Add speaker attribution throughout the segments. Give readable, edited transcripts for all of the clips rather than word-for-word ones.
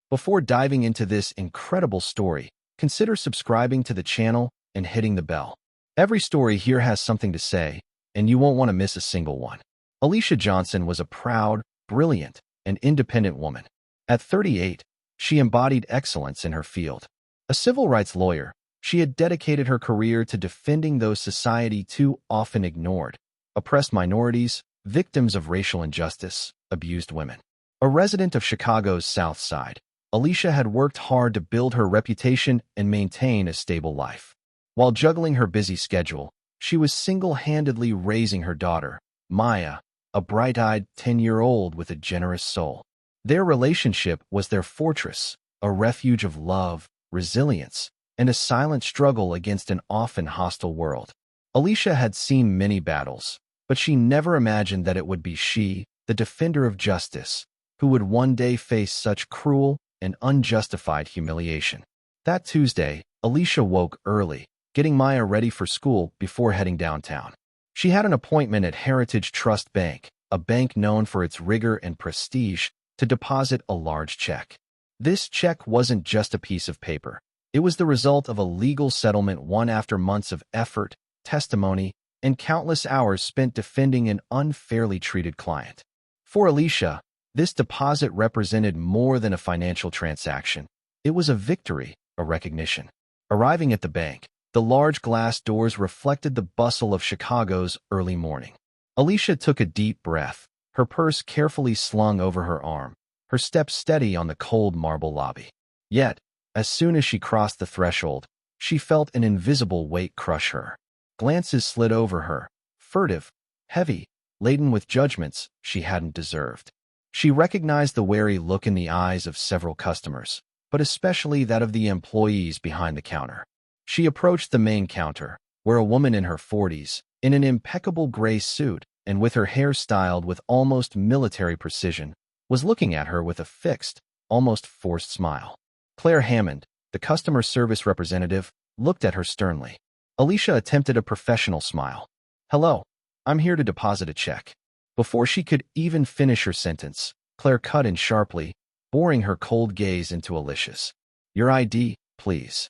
Speaker 1: Before diving into this incredible story, consider subscribing to the channel and hitting the bell. Every story here has something to say, and you won't want to miss a single one. Alicia Johnson was a proud, brilliant, and independent woman. At 38, she embodied excellence in her field. A civil rights lawyer, she had dedicated her career to defending those society too often ignored: oppressed minorities, victims of racial injustice, abused women. A resident of Chicago's South Side, Alicia had worked hard to build her reputation and maintain a stable life. While juggling her busy schedule, she was single-handedly raising her daughter, Maya, a bright-eyed 10-year-old with a generous soul. Their relationship was their fortress, a refuge of love, resilience, and a silent struggle against an often hostile world. Alicia had seen many battles, but she never imagined that it would be she, the defender of justice, who would one day face such cruel and unjustified humiliation. That Tuesday, Alicia woke early, getting Maya ready for school before heading downtown. She had an appointment at Heritage Trust Bank, a bank known for its rigor and prestige, to deposit a large check. This check wasn't just a piece of paper. It was the result of a legal settlement won after months of effort, testimony, and countless hours spent defending an unfairly treated client. For Alicia, this deposit represented more than a financial transaction. It was a victory, a recognition. Arriving at the bank, the large glass doors reflected the bustle of Chicago's early morning. Alicia took a deep breath, her purse carefully slung over her arm, her steps steady on the cold marble lobby. Yet, as soon as she crossed the threshold, she felt an invisible weight crush her. Glances slid over her, furtive, heavy, laden with judgments she hadn't deserved. She recognized the wary look in the eyes of several customers, but especially that of the employees behind the counter. She approached the main counter, where a woman in her 40s, in an impeccable gray suit and with her hair styled with almost military precision, was looking at her with a fixed, almost forced smile. Claire Hammond, the customer service representative, looked at her sternly. Alicia attempted a professional smile. "Hello, I'm here to deposit a check." Before she could even finish her sentence, Claire cut in sharply, boring her cold gaze into Alicia's. "Your ID, please."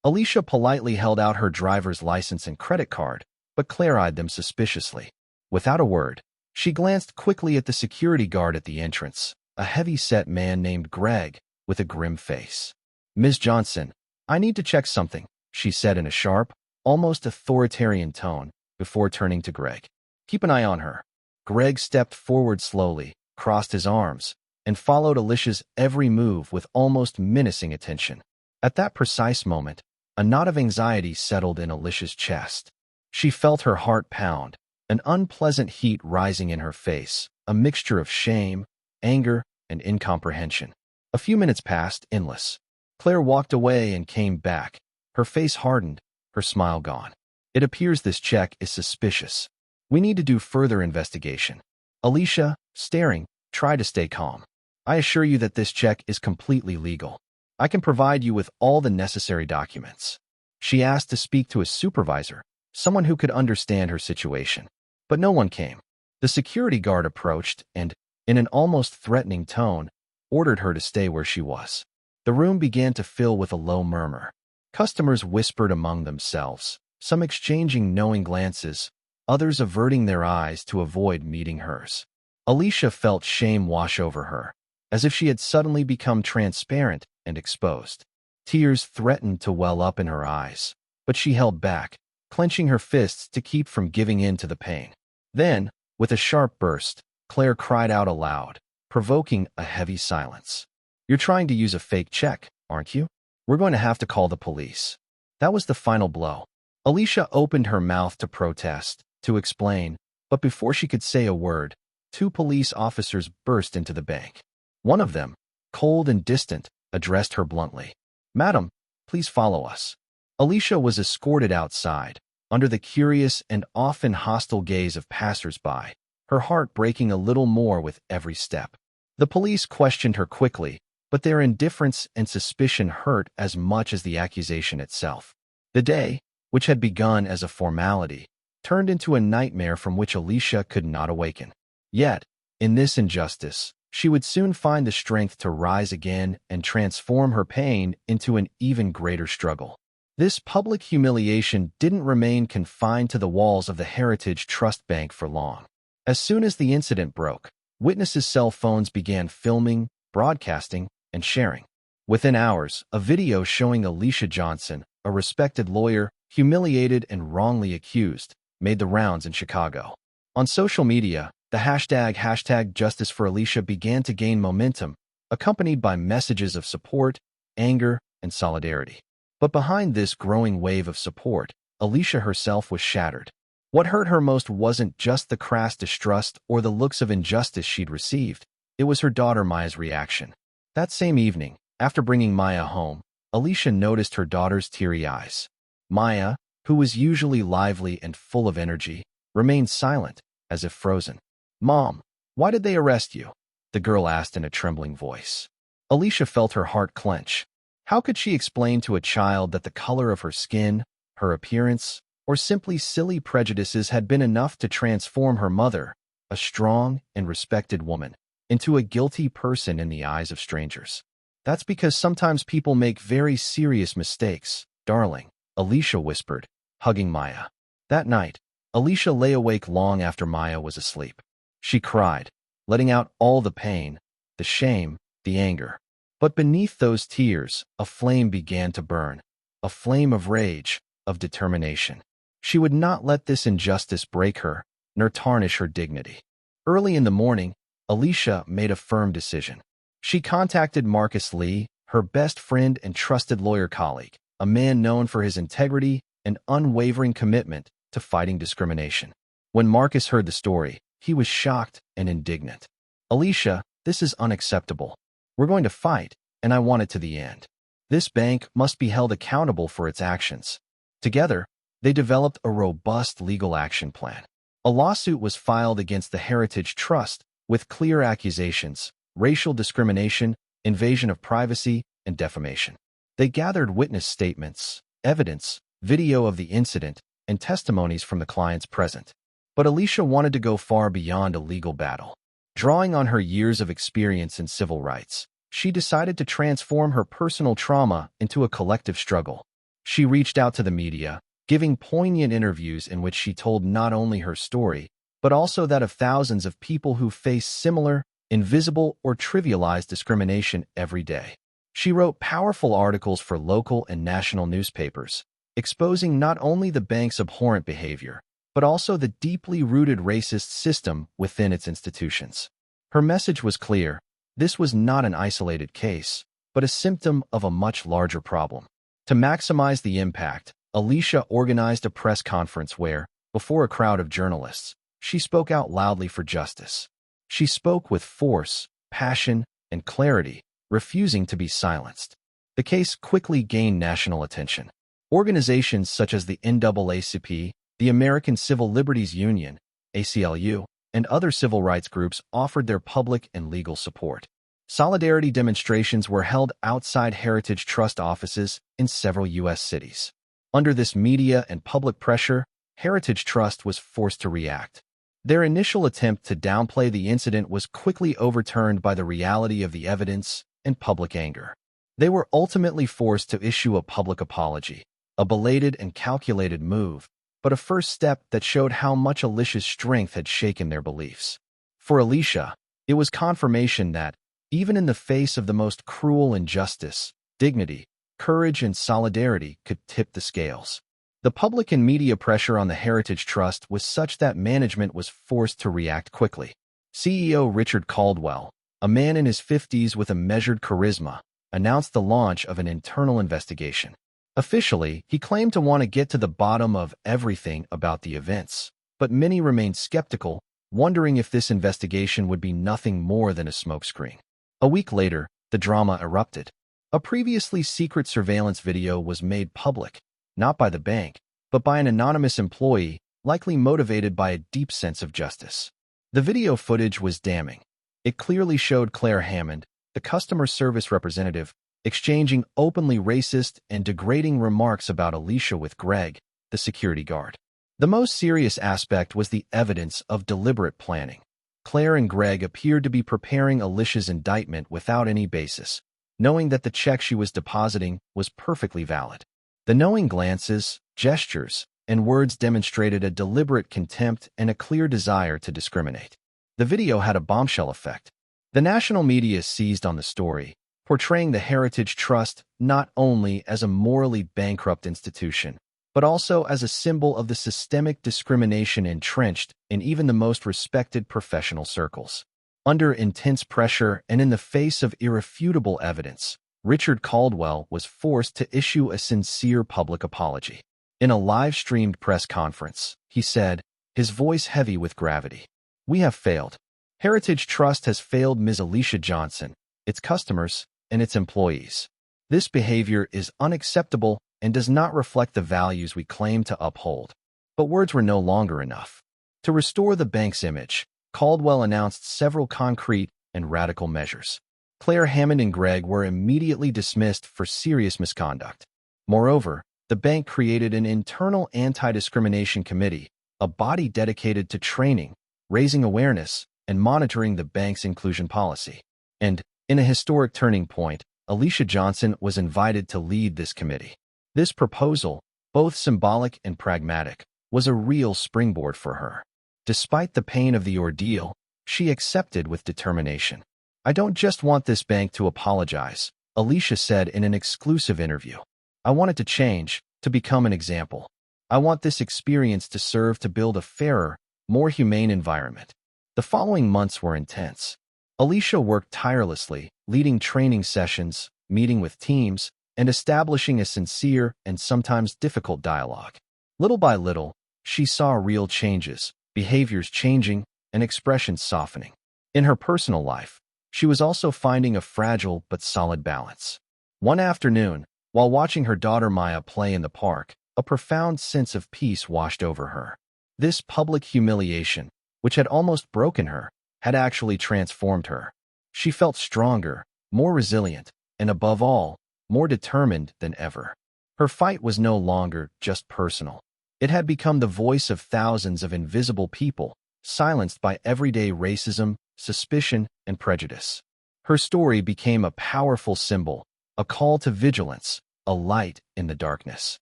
Speaker 1: Alicia politely held out her driver's license and credit card, but Claire eyed them suspiciously. Without a word, she glanced quickly at the security guard at the entrance, a heavy-set man named Greg, with a grim face. "Ms. Johnson, I need to check something," she said in a sharp, almost authoritarian tone, before turning to Greg. "Keep an eye on her." Greg stepped forward slowly, crossed his arms, and followed Alicia's every move with almost menacing attention. At that precise moment, a knot of anxiety settled in Alicia's chest. She felt her heart pound, an unpleasant heat rising in her face, a mixture of shame, anger, and incomprehension. A few minutes passed, endless. Claire walked away and came back, her face hardened, her smile gone. "It appears this check is suspicious. We need to do further investigation." Alicia, staring, tried to stay calm. "I assure you that this check is completely legal. I can provide you with all the necessary documents." She asked to speak to a supervisor, someone who could understand her situation. But no one came. The security guard approached and, in an almost threatening tone, ordered her to stay where she was. The room began to fill with a low murmur. Customers whispered among themselves, some exchanging knowing glances, others averting their eyes to avoid meeting hers. Alicia felt shame wash over her, as if she had suddenly become transparent and exposed. Tears threatened to well up in her eyes, but she held back, clenching her fists to keep from giving in to the pain. Then, with a sharp burst, Claire cried out aloud, provoking a heavy silence. "You're trying to use a fake check, aren't you? We're going to have to call the police." That was the final blow. Alicia opened her mouth to protest, to explain, but before she could say a word, 2 police officers burst into the bank. One of them, cold and distant, addressed her bluntly. "Madam, please follow us." Alicia was escorted outside, under the curious and often hostile gaze of passers-by, her heart breaking a little more with every step. The police questioned her quickly, but their indifference and suspicion hurt as much as the accusation itself. The day, which had begun as a formality, turned into a nightmare from which Alicia could not awaken. Yet, in this injustice, She would soon find the strength to rise again and transform her pain into an even greater struggle. This public humiliation didn't remain confined to the walls of the Heritage Trust Bank for long. As soon as the incident broke, witnesses' cell phones began filming, broadcasting, and sharing. Within hours, a video showing Alicia Johnson, a respected lawyer, humiliated and wrongly accused, made the rounds in Chicago. On social media, the hashtag Justice for Alicia began to gain momentum, accompanied by messages of support, anger, and solidarity. But behind this growing wave of support, Alicia herself was shattered. What hurt her most wasn't just the crass distrust or the looks of injustice she'd received. It was her daughter Maya's reaction. That same evening, after bringing Maya home, Alicia noticed her daughter's teary eyes. Maya, who was usually lively and full of energy, remained silent, as if frozen. "Mom, why did they arrest you?" the girl asked in a trembling voice. Alicia felt her heart clench. How could she explain to a child that the color of her skin, her appearance, or simply silly prejudices had been enough to transform her mother, a strong and respected woman, into a guilty person in the eyes of strangers? "That's because sometimes people make very serious mistakes, darling," Alicia whispered, hugging Maya. That night, Alicia lay awake long after Maya was asleep. She cried, letting out all the pain, the shame, the anger. But beneath those tears, a flame began to burn, a flame of rage, of determination. She would not let this injustice break her, nor tarnish her dignity. Early in the morning, Alicia made a firm decision. She contacted Marcus Lee, her best friend and trusted lawyer colleague, a man known for his integrity and unwavering commitment to fighting discrimination. When Marcus heard the story, he was shocked and indignant. "Alicia, this is unacceptable. We're going to fight, and I want it to the end. This bank must be held accountable for its actions." Together, they developed a robust legal action plan. A lawsuit was filed against the Heritage Trust with clear accusations: racial discrimination, invasion of privacy, and defamation. They gathered witness statements, evidence, video of the incident, and testimonies from the clients present. But Alicia wanted to go far beyond a legal battle. Drawing on her years of experience in civil rights, she decided to transform her personal trauma into a collective struggle. She reached out to the media, giving poignant interviews in which she told not only her story, but also that of thousands of people who face similar, invisible, or trivialized discrimination every day. She wrote powerful articles for local and national newspapers, exposing not only the bank's abhorrent behavior, but also the deeply rooted racist system within its institutions. Her message was clear: this was not an isolated case, but a symptom of a much larger problem. To maximize the impact, Alicia organized a press conference where, before a crowd of journalists, she spoke out loudly for justice. She spoke with force, passion, and clarity, refusing to be silenced. The case quickly gained national attention. Organizations such as the NAACP, the American Civil Liberties Union, ACLU, and other civil rights groups offered their public and legal support. Solidarity demonstrations were held outside Heritage Trust offices in several U.S. cities. Under this media and public pressure, Heritage Trust was forced to react. Their initial attempt to downplay the incident was quickly overturned by the reality of the evidence and public anger. They were ultimately forced to issue a public apology, a belated and calculated move, but a first step that showed how much Alicia's strength had shaken their beliefs. For Alicia, it was confirmation that, even in the face of the most cruel injustice, dignity, courage, and solidarity could tip the scales. The public and media pressure on the Heritage Trust was such that management was forced to react quickly. CEO Richard Caldwell, a man in his 50s with a measured charisma, announced the launch of an internal investigation. Officially, he claimed to want to get to the bottom of everything about the events, but many remained skeptical, wondering if this investigation would be nothing more than a smokescreen. A week later, the drama erupted. A previously secret surveillance video was made public, not by the bank, but by an anonymous employee, likely motivated by a deep sense of justice. The video footage was damning. It clearly showed Claire Hammond, the customer service representative, exchanging openly racist and degrading remarks about Alicia with Greg, the security guard. The most serious aspect was the evidence of deliberate planning. Claire and Greg appeared to be preparing Alicia's indictment without any basis, knowing that the check she was depositing was perfectly valid. The knowing glances, gestures, and words demonstrated a deliberate contempt and a clear desire to discriminate. The video had a bombshell effect. The national media seized on the story, portraying the Heritage Trust not only as a morally bankrupt institution, but also as a symbol of the systemic discrimination entrenched in even the most respected professional circles. Under intense pressure and in the face of irrefutable evidence, Richard Caldwell was forced to issue a sincere public apology. In a live-streamed press conference, he said, his voice heavy with gravity, "We have failed. Heritage Trust has failed Ms. Alicia Johnson, its customers, and its employees. This behavior is unacceptable and does not reflect the values we claim to uphold." But words were no longer enough. To restore the bank's image, Caldwell announced several concrete and radical measures. Claire Hammond and Greg were immediately dismissed for serious misconduct. Moreover, the bank created an internal anti-discrimination committee, a body dedicated to training, raising awareness, and monitoring the bank's inclusion policy. And, in a historic turning point, Alicia Johnson was invited to lead this committee. This proposal, both symbolic and pragmatic, was a real springboard for her. Despite the pain of the ordeal, she accepted with determination. "I don't just want this bank to apologize," Alicia said in an exclusive interview. "I want it to change, to become an example. I want this experience to serve to build a fairer, more humane environment." The following months were intense. Alicia worked tirelessly, leading training sessions, meeting with teams, and establishing a sincere and sometimes difficult dialogue. Little by little, she saw real changes, behaviors changing, and expressions softening. In her personal life, she was also finding a fragile but solid balance. One afternoon, while watching her daughter Maya play in the park, a profound sense of peace washed over her. This public humiliation, which had almost broken her, had actually transformed her. She felt stronger, more resilient, and above all, more determined than ever. Her fight was no longer just personal. It had become the voice of thousands of invisible people, silenced by everyday racism, suspicion, and prejudice. Her story became a powerful symbol, a call to vigilance, a light in the darkness.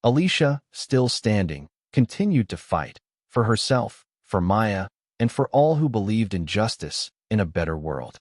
Speaker 1: Alicia, still standing, continued to fight, for herself, for Maya, and for all who believed in justice, in a better world.